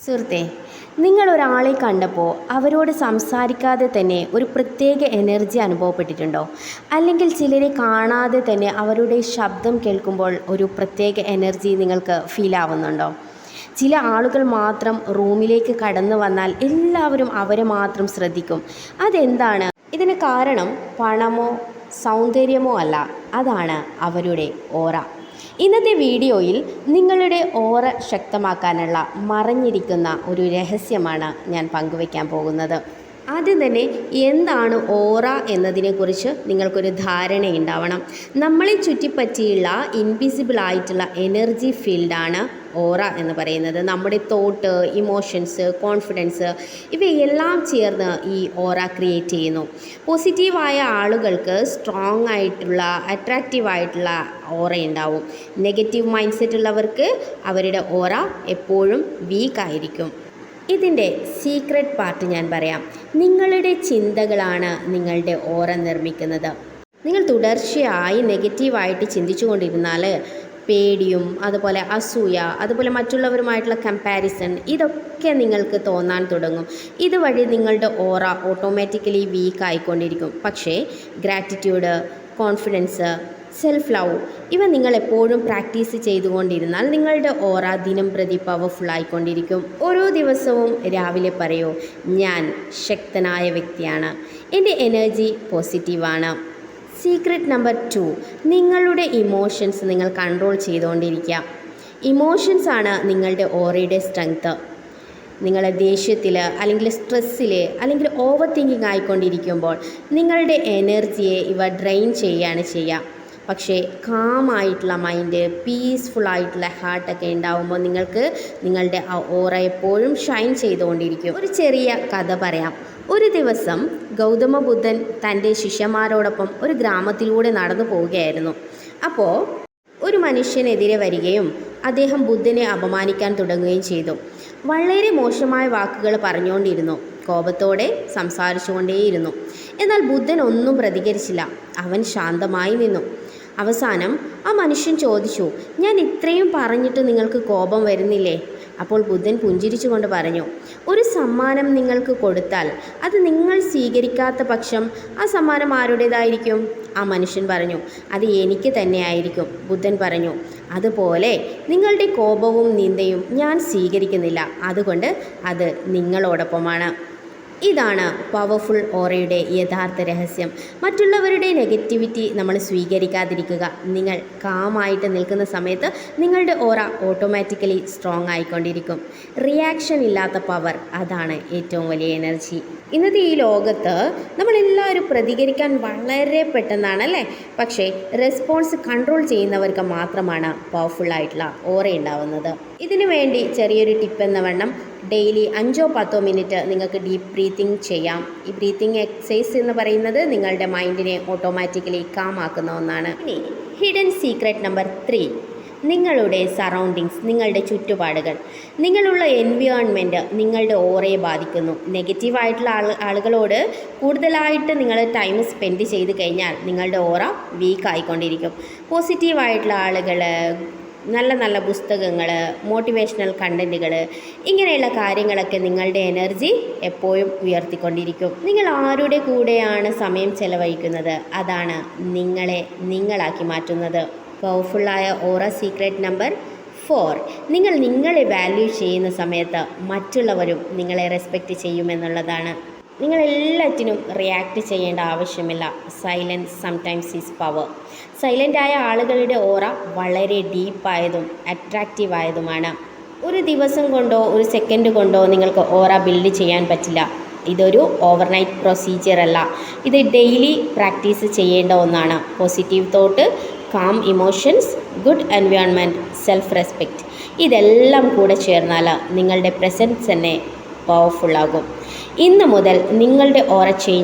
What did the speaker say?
സുഹൃത്തേ, നിങ്ങളൊരാളെ കണ്ടപ്പോൾ അവരോട് സംസാരിക്കാതെ തന്നെ ഒരു പ്രത്യേക എനർജി അനുഭവപ്പെട്ടിട്ടുണ്ടോ? അല്ലെങ്കിൽ ചിലരെ കാണാതെ തന്നെ അവരുടെ ശബ്ദം കേൾക്കുമ്പോൾ ഒരു പ്രത്യേക എനർജി നിങ്ങൾക്ക് ഫീൽ ആവുന്നുണ്ടോ? ചില ആളുകൾ മാത്രം റൂമിലേക്ക് കടന്നു വന്നാൽ എല്ലാവരും അവരെ മാത്രം ശ്രദ്ധിക്കും. അതെന്താണ്? ഇതിന് കാരണം പണമോ സൗന്ദര്യമോ അല്ല, അതാണ് അവരുടെ ഓറ. ഇന്നത്തെ വീഡിയോയിൽ നിങ്ങളുടെ ഓറ ശക്തമാക്കാനുള്ള മറഞ്ഞിരിക്കുന്ന ഒരു രഹസ്യമാണ് ഞാൻ പങ്കുവയ്ക്കാൻ പോകുന്നത്. ആദ്യം തന്നെ എന്താണ് ഓറ എന്നതിനെക്കുറിച്ച് നിങ്ങൾക്കൊരു ധാരണയുണ്ടാവണം. നമ്മളെ ചുറ്റിപ്പറ്റിയുള്ള ഇൻവിസിബിൾ ആയിട്ടുള്ള എനർജി ഫീൽഡാണ് ഓറ എന്ന് പറയുന്നത്. നമ്മുടെ തോട്ട്, ഇമോഷൻസ്, കോൺഫിഡൻസ് ഇവയെല്ലാം ചേർന്ന് ഈ ഓറ ക്രിയേറ്റ് ചെയ്യുന്നു. പോസിറ്റീവായ ആളുകൾക്ക് സ്ട്രോങ് ആയിട്ടുള്ള അട്രാക്റ്റീവായിട്ടുള്ള ഓറ ഉണ്ടാവും. നെഗറ്റീവ് മൈൻഡ് സെറ്റ് ഉള്ളവർക്ക് അവരുടെ ഓറ എപ്പോഴും വീക്കായിരിക്കും. ഇതിൻ്റെ സീക്രട്ട് പാർട്ട് ഞാൻ പറയാം. നിങ്ങളുടെ ചിന്തകളാണ് നിങ്ങളുടെ ഓറ നിർമ്മിക്കുന്നത്. നിങ്ങൾ തുടർച്ചയായി നെഗറ്റീവായിട്ട് ചിന്തിച്ചു കൊണ്ടിരുന്നാൽ പേടിയും അതുപോലെ അസൂയ, അതുപോലെ മറ്റുള്ളവരുമായിട്ടുള്ള കമ്പാരിസൺ ഇതൊക്കെ നിങ്ങൾക്ക് തോന്നാൻ തുടങ്ങും. ഇതുവഴി നിങ്ങളുടെ ഓറ ഓട്ടോമാറ്റിക്കലി വീക്കായിക്കൊണ്ടിരിക്കും. പക്ഷേ ഗ്രാറ്റിറ്റ്യൂഡ്, കോൺഫിഡൻസ്, സെൽഫ് ലവ് ഇവ നിങ്ങൾ എപ്പോഴും പ്രാക്ടീസ് ചെയ്തുകൊണ്ടിരുന്നാൽ നിങ്ങളുടെ ഓറ ദിനം പ്രതി പവർഫുൾ ആയിക്കൊണ്ടിരിക്കും. ഓരോ ദിവസവും രാവിലെ പറയൂ, ഞാൻ ശക്തനായ വ്യക്തിയാണ്, എൻ്റെ എനർജി പോസിറ്റീവാണ്. സീക്രട്ട് നമ്പർ 2, നിങ്ങളുടെ ഇമോഷൻസ് നിങ്ങൾ കൺട്രോൾ ചെയ്തുകൊണ്ടിരിക്കുക. ഇമോഷൻസ് ആണ് നിങ്ങളുടെ ഓറയുടെ സ്ട്രെങ്ത്. നിങ്ങൾ ദേഷ്യത്തിൽ അല്ലെങ്കിൽ സ്ട്രെസ്സിൽ അല്ലെങ്കിൽ ഓവർ തിങ്കിങ് ആയിക്കൊണ്ടിരിക്കുമ്പോൾ നിങ്ങളുടെ എനർജിയെ ഇവ ഡ്രെയിൻ ചെയ്യുകയാണ് ചെയ്യുക. പക്ഷേ കാമായിട്ടുള്ള മൈൻഡ്, പീസ്ഫുള്ളായിട്ടുള്ള ഹാർട്ടൊക്കെ ഉണ്ടാകുമ്പോൾ നിങ്ങൾക്ക് നിങ്ങളുടെ ആ ഓറ എപ്പോഴും ഷൈൻ ചെയ്തുകൊണ്ടിരിക്കും. ഒരു ചെറിയ കഥ പറയാം. ഒരു ദിവസം ഗൗതമ ബുദ്ധൻ തൻ്റെ ശിഷ്യന്മാരോടൊപ്പം ഒരു ഗ്രാമത്തിലൂടെ നടന്നു പോവുകയായിരുന്നു. അപ്പോൾ ഒരു മനുഷ്യനെതിരെ വരികയും അദ്ദേഹം ബുദ്ധനെ അപമാനിക്കാൻ തുടങ്ങുകയും ചെയ്തു. വളരെ മോശമായ വാക്കുകൾ പറഞ്ഞുകൊണ്ടിരുന്നു. കോപത്തോടെ സംസാരിച്ചുകൊണ്ടേയിരുന്നു. എന്നാൽ ബുദ്ധൻ ഒന്നും പ്രതികരിച്ചില്ല. അവൻ ശാന്തമായി നിന്നു. അവസാനം ആ മനുഷ്യൻ ചോദിച്ചു, ഞാൻ ഇത്രയും പറഞ്ഞിട്ട് നിങ്ങൾക്ക് കോപം വരുന്നില്ലേ? അപ്പോൾ ബുദ്ധൻ പുഞ്ചിരിച്ചുകൊണ്ട് പറഞ്ഞു, ഒരു സമ്മാനം നിങ്ങൾക്ക് കൊടുത്താൽ അത് നിങ്ങൾ സ്വീകരിക്കാത്ത പക്ഷം ആ സമ്മാനം ആരുടേതായിരിക്കും? ആ മനുഷ്യൻ പറഞ്ഞു, അത് എനിക്ക് തന്നെയായിരിക്കും. ബുദ്ധൻ പറഞ്ഞു, അതുപോലെ നിങ്ങളുടെ കോപവും നിന്ദയും ഞാൻ സ്വീകരിക്കുന്നില്ല. അതുകൊണ്ട് അത് നിങ്ങളോടൊപ്പമാണ്. ഇതാണ് പവർഫുൾ ഓറയുടെ യഥാർത്ഥ രഹസ്യം. മറ്റുള്ളവരുടെ നെഗറ്റിവിറ്റി നമ്മൾ സ്വീകരിക്കാതിരിക്കുക. നിങ്ങൾ കാമായിട്ട് നിൽക്കുന്ന സമയത്ത് നിങ്ങളുടെ ഓറ ഓട്ടോമാറ്റിക്കലി സ്ട്രോങ് ആയിക്കൊണ്ടിരിക്കും. റിയാക്ഷൻ ഇല്ലാത്ത പവർ, അതാണ് ഏറ്റവും വലിയ എനർജി. ഇന്നത്തെ ഈ ലോകത്ത് നമ്മളെല്ലാവരും പ്രതികരിക്കാൻ വളരെ പെട്ടെന്നാണ് അല്ലേ? പക്ഷേ റെസ്പോൺസ് കൺട്രോൾ ചെയ്യുന്നവർക്ക് മാത്രമാണ് പവർഫുള്ളായിട്ടുള്ള ഓറ ഉണ്ടാവുന്നത്. ഇതിനു വേണ്ടി ചെറിയൊരു ടിപ്പ് എന്ന വണ്ണം ഡെയിലി 5-10 മിനിറ്റ് നിങ്ങൾക്ക് ഡീപ്പ് ബ്രീത്തിങ് ചെയ്യാം. ഈ ബ്രീത്തിങ് എക്സസൈസ് എന്ന് പറയുന്നത് നിങ്ങളുടെ മൈൻഡിനെ ഓട്ടോമാറ്റിക്കലി കാമാക്കുന്ന ഒന്നാണ്. ഇനി ഹിഡൻ സീക്രട്ട് നമ്പർ 3, നിങ്ങളുടെ സറൗണ്ടിങ്സ്, നിങ്ങളുടെ ചുറ്റുപാടുകൾ, നിങ്ങളുള്ള എൻവിയോൺമെൻറ്റ് നിങ്ങളുടെ ഓറയെ ബാധിക്കുന്നു. നെഗറ്റീവായിട്ടുള്ള ആളുകളോട് കൂടുതലായിട്ട് നിങ്ങൾ ടൈം സ്പെൻഡ് ചെയ്ത് കഴിഞ്ഞാൽ നിങ്ങളുടെ ഓറ വീക്കായിക്കൊണ്ടിരിക്കും. പോസിറ്റീവായിട്ടുള്ള ആളുകൾ, നല്ല നല്ല പുസ്തകങ്ങൾ, മോട്ടിവേഷണൽ കണ്ടൻറ്റുകൾ, ഇങ്ങനെയുള്ള കാര്യങ്ങളൊക്കെ നിങ്ങളുടെ എനർജി എപ്പോഴും ഉയർത്തിക്കൊണ്ടിരിക്കും. നിങ്ങൾ ആരുടെ കൂടെയാണ് സമയം ചെലവഴിക്കുന്നത്, അതാണ് നിങ്ങളെ നിങ്ങളാക്കി മാറ്റുന്നത്. പവർഫുള്ളായ ഓറ സീക്രട്ട് നമ്പർ 4, നിങ്ങൾ നിങ്ങളെ വാല്യൂ ചെയ്യുന്ന സമയത്ത് മറ്റുള്ളവരും നിങ്ങളെ റെസ്പെക്റ്റ് ചെയ്യുമെന്നുള്ളതാണ്. നിങ്ങളെല്ലാറ്റിനും റിയാക്ട് ചെയ്യേണ്ട ആവശ്യമില്ല. Silence sometimes is power. സൈലൻ്റായ ആളുകളുടെ ഓറ വളരെ ഡീപ്പായതും അട്രാക്റ്റീവായതുമാണ്. ഒരു ദിവസം കൊണ്ടോ ഒരു സെക്കൻഡ് കൊണ്ടോ നിങ്ങൾക്ക് ഓറ ബിൽഡ് ചെയ്യാൻ പറ്റില്ല. ഇതൊരു ഓവർനൈറ്റ് പ്രൊസീജിയർ അല്ല. ഇത് ഡെയിലി പ്രാക്ടീസ് ചെയ്യേണ്ട ഒന്നാണ്. Positive thought, calm emotions, good environment, self respect ഇതെല്ലാം കൂടെ ചേർന്നാൽ നിങ്ങളുടെ പ്രസൻസ് തന്നെ പവർഫുള്ളാകും. ഇന്ന് മുതൽ നിങ്ങളുടെ ഓറ ചേഞ്ച്